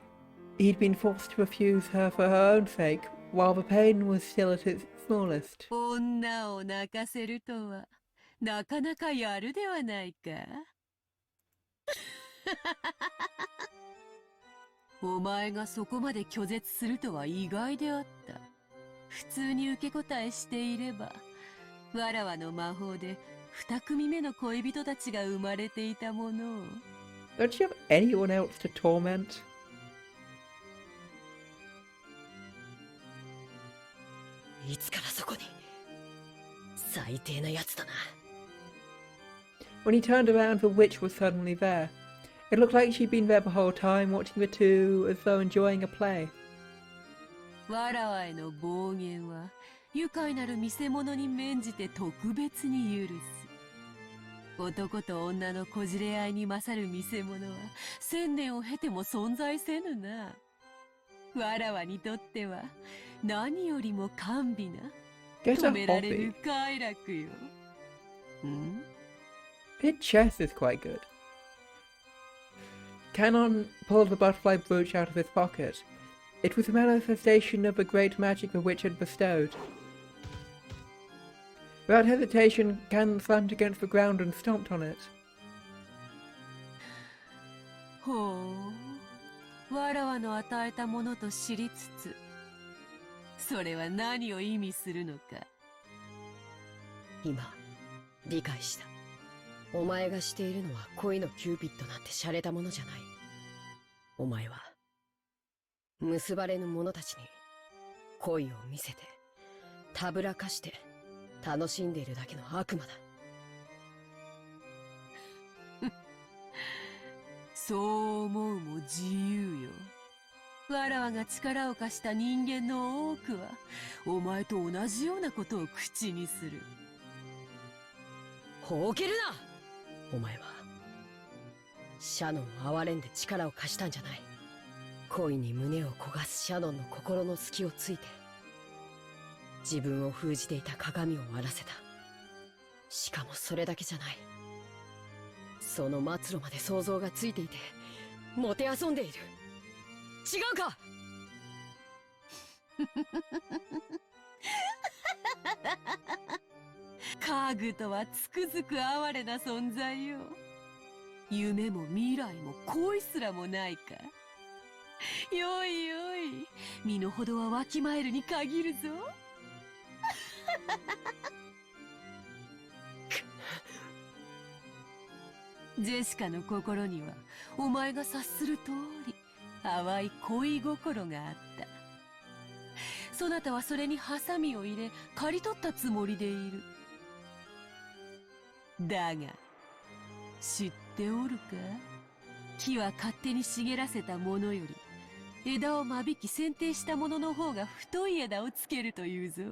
He'd been forced to refuse her for her own sake, while the pain was still at its smallest. 女を泣かせるとはなかなかやるではないか。お前がそこまで拒絶するとは意外であった。普通に受け答えしていれば、わらわの魔法で二組目の恋人たちが生まれていたものを。Don't you have anyone else to torment? いつからそこに。最低なやつだな。When he turned around, the witch was suddenly there. It looked like she'd been there the whole time, watching the two as though enjoying a play. わらわへの暴言は愉快なる見せ物に免じて特別に許す。男と女のこじれ合いに勝る見せ物は千年を経ても存在せぬな。わらわにとっては何よりも甘美な Get 止 a められ hobby. る快楽よ。ん？ His chess is quite good. Canon pulled the butterfly brooch out of his pocket. It was a manifestation of the great magic the witch had bestowed. Without hesitation, Canon slammed against the ground and stomped on it. ほう、わらわの与えたものと知りつつ、それは何を意味するのか。今理解した。お前がしているのは恋のキューピッドなんて洒落たものじゃない。お前は結ばれぬ者たちに恋を見せてたぶらかして楽しんでいるだけの悪魔だ。そう思うも自由よ。わらわが力を貸した人間の多くはお前と同じようなことを口にする。ほうけるな。お前はシャノンを憐れんで力を貸したんじゃない。恋に胸を焦がすシャノンの心の隙をついて自分を封じていた鏡を割らせた。しかもそれだけじゃない。その末路まで想像がついていてもてあそんでいる。違うか。カーグとはつくづく哀れな存在よ。夢も未来も恋すらもないか。よいよい、身の程はわきまえるに限るぞ。ジェシカの心にはお前が察する通り淡い恋心があった。そなたはそれにハサミを入れ刈り取ったつもりでいる。だが知っておるか、木は勝手に茂らせたものより枝を間引き剪定したものの方が太い枝をつけるというぞ。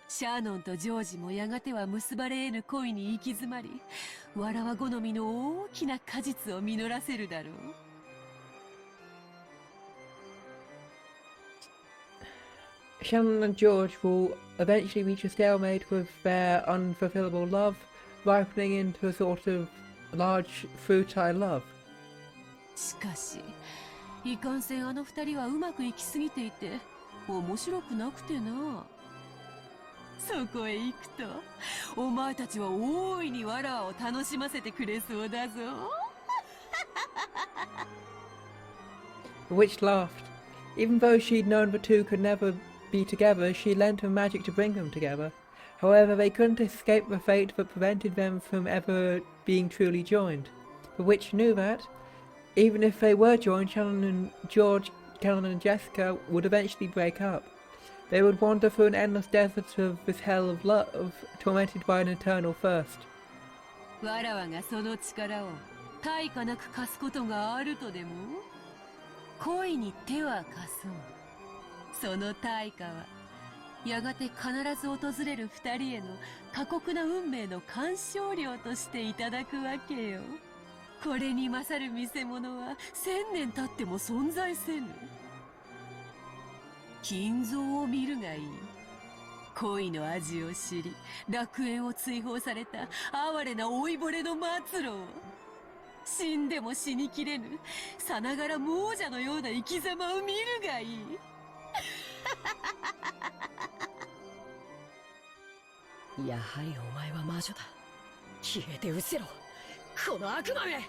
シャーノンとジョージもやがては結ばれ得ぬ恋に行き詰まり、わらわ好みの大きな果実を実らせるだろう。Shannon and George will eventually reach a stalemate with their unfulfillable love, ripening into a sort of large futile love. しかし、いかんせんあの二人はうまくいきすぎていて、面白くなくてな。そこへ行くと、お前たちは大いにわらわを楽しませてくれそうだぞ。The witch laughed. Even though she'd known the two could never be together, she lent her magic to bring them together. However, they couldn't escape the fate that prevented them from ever being truly joined. The witch knew that, even if they were joined, Shannon and George, Canon and Jessica would eventually break up. They would wander through an endless desert of this hell of love, tormented by an eternal thirst. わらわがその力を対価なく貸すことがあるとでも？恋に手は貸そう。その対価はやがて必ず訪れる二人への過酷な運命の鑑賞料としていただくわけよ。これに勝る見せ物は1000年経っても存在せぬ。金像を見るがいい。恋の味を知り、楽園を追放された哀れな老いぼれの末路を。死んでも死にきれぬ、さながら亡者のような生き様を見るがいい。やはりお前は魔女だ。消えて失せろ、この悪魔め。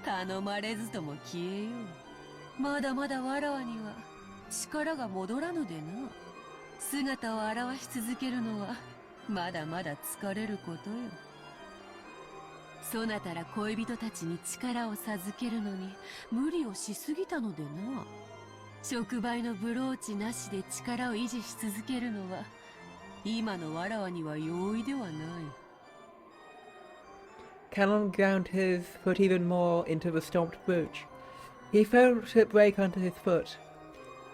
頼まれずとも消えよう。まだまだわらわには力が戻らぬでな。姿を現し続けるのはまだまだ疲れることよ。そなたら恋人たちに力を授けるのに無理をしすぎたのでな。触媒のブローチなしで力を維持し続けるのは今のわらわには容易ではない。Callan ground his foot even more into the stomped brooch. He felt it break under his foot.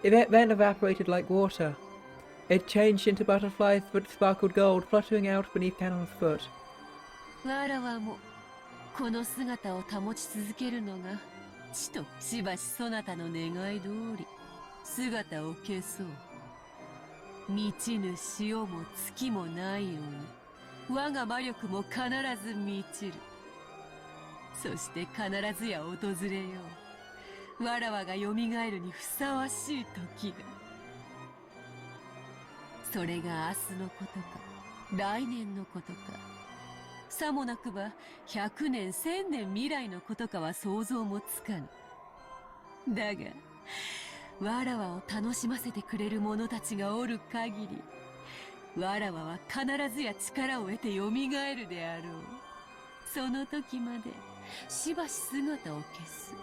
It then evaporated like water. It changed into butterflies that sparkled gold, fluttering out beneath Cannon's foot. わらわもこの姿を保ち続けるのがちとしばしそなたの願い通り姿を消そう。満ちぬ潮も月もないように我が魔力も必ず満ちる。そして必ずや訪れよう。わらわが蘇るにふさわしい時が。それが明日のことか来年のことか、さもなくば100年1000年未来のことかは想像もつかぬ。だがわらわを楽しませてくれる者たちがおる限り、わらわは必ずや力を得て蘇るであろう。その時までしばし姿を消す。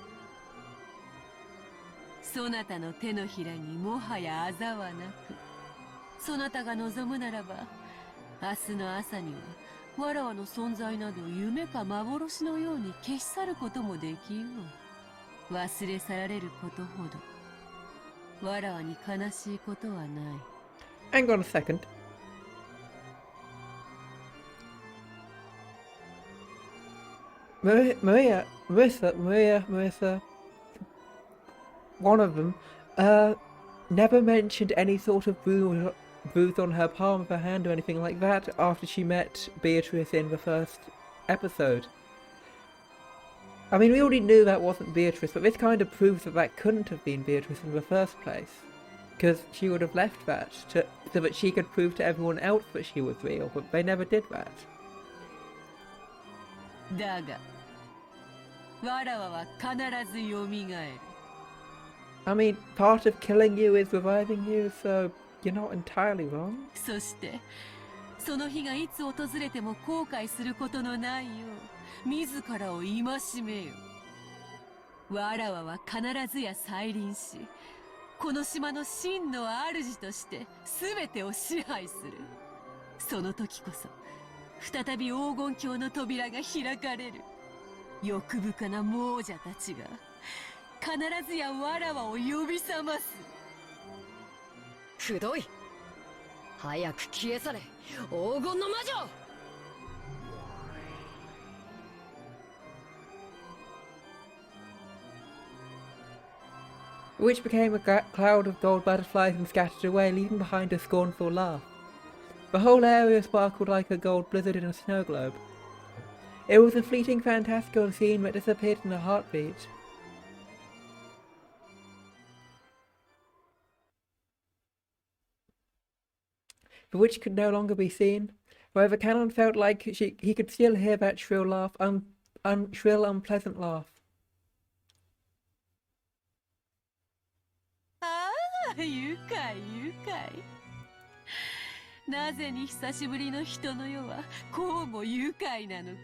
そなたの手のひらにもはやあざはなく、そなたが望むならば明日の朝にはわらわの存在など夢か幻のように消し去ることもできよう。忘れ去られることほどわらわに悲しいことはない。 Hang on a second. Marissa, one of them, never mentioned any sort of bruise on her palm of her hand or anything like that after she met Beatrice in the first episode. I mean, we already knew that wasn't Beatrice, but this kind of proves that that couldn't have been Beatrice in the first place. Because she would have left that so that she could prove to everyone else that she was real, but they never did that. だがわらわは必ずよみがえる。 I mean, part of killing you is reviving you, so you're not entirely wrong. そしてその日がいつ訪れても後悔することのないよう自らを戒めよ。わらわは必ずや再臨し、この島の真の主として全てを支配する。その時こそ再び黄金鏡の扉が開かれる。欲深な亡者たちが必ずやわらわを呼び覚ます。くどい。早く消え去れ、黄金の魔女。 Which became a cloud of gold butterflies and scattered away, leaving behind a scornful laugh. The whole area sparkled like a gold blizzard in a snow globe. It was a fleeting, fantastical scene that disappeared in a heartbeat. The witch could no longer be seen. However, Canon felt like he could still hear that shrill laugh, shrill, unpleasant laugh. 愉快愉快。なぜに久しぶりの人の世はこうも愉快なのか。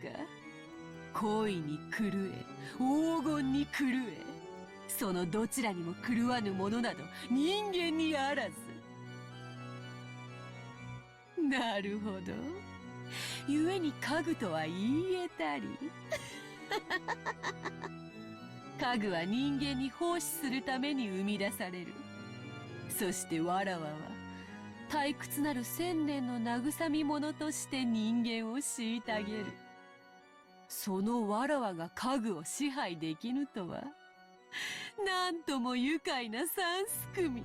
恋に狂え、黄金に狂え、そのどちらにも狂わぬものなど人間にあらず。なるほど。故に家具とは言えたり。家具は人間に奉仕するために生み出される。そしてわらわは退屈なる千年の慰み者として人間を虐げる。そのわらわが家具を支配できぬとは、なんとも愉快な三すくみ。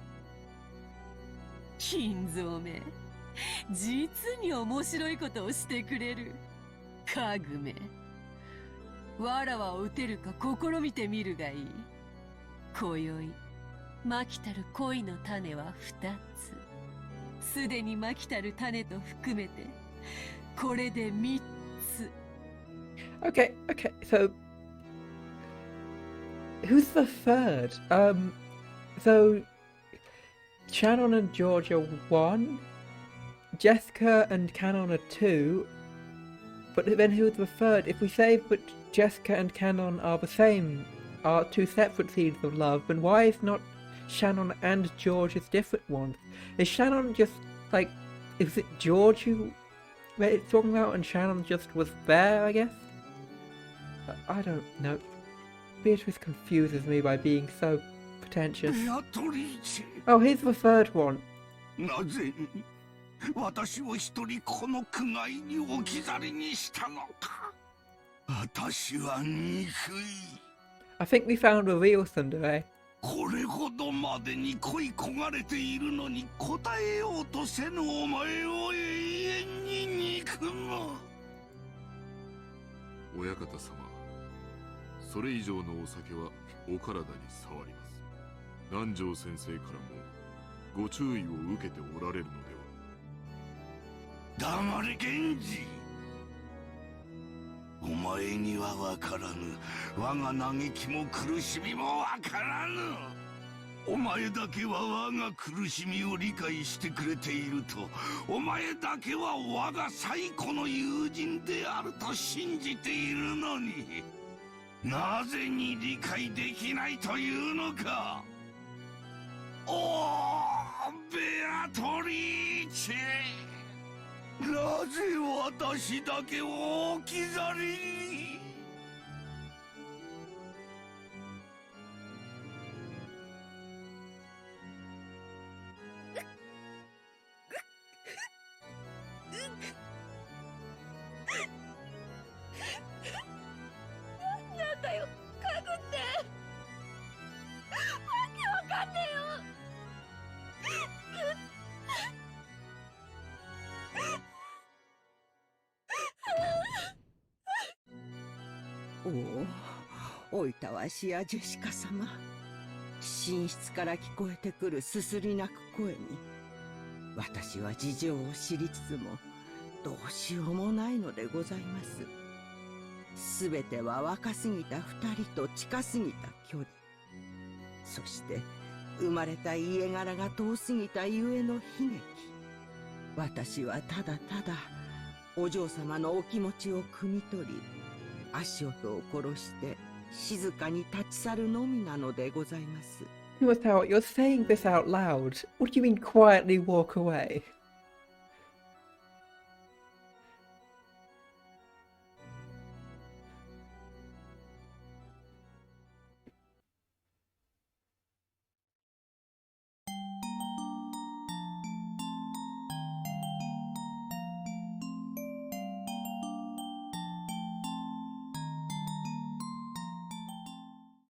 金蔵め、実に面白いことをしてくれる。家具め、わらわを撃てるか試みてみるがいい。今宵まきたる恋の種は2つ。すでにまきたる種と含めて、これで3つ。Okay, so who's the third? So Shannon and George are 1, Jessica and Canon are 2, but then who's the third? If we say that Jessica and Canon are the same, are two separate seeds of love, then why is not Shannon and George as different ones? Is Shannon just like, is it George who it's talking about and Shannon just was there, I guess? I don't know. Beatrice confuses me by being so pretentious. Oh, here's the third one. なぜに私を一人この苦界に置き去りにしたのか。私は憎い。I think we found a real tsundere. これほどまでに恋焦がれているのに答えようとせぬお前を永遠に憎む。親方様、それ以上のお酒はお体に障ります。南條先生からもご注意を受けておられるのでは。黙れ源氏。お前には分からぬ。我が嘆きも苦しみも分からぬ。お前だけは我が苦しみを理解してくれていると、お前だけは我が最古の友人であると信じているのに、なぜに理解できないというのか。おー、ベアトリーチェ、なぜ私だけを置き去りに。かんねおお、おいたわしやジェシカ様。寝室から聞こえてくるすすり泣く声に、私は事情を知りつつもどうしようもないのでございます。すべては若すぎた二人と近すぎた距離、そして生まれた家柄が遠すぎたゆえの悲劇。私はただただお嬢様のお気持ちを汲み取り、足音を殺して静かに立ち去るのみなのでございます。Without, you're saying this out loud. What do you mean quietly walk away?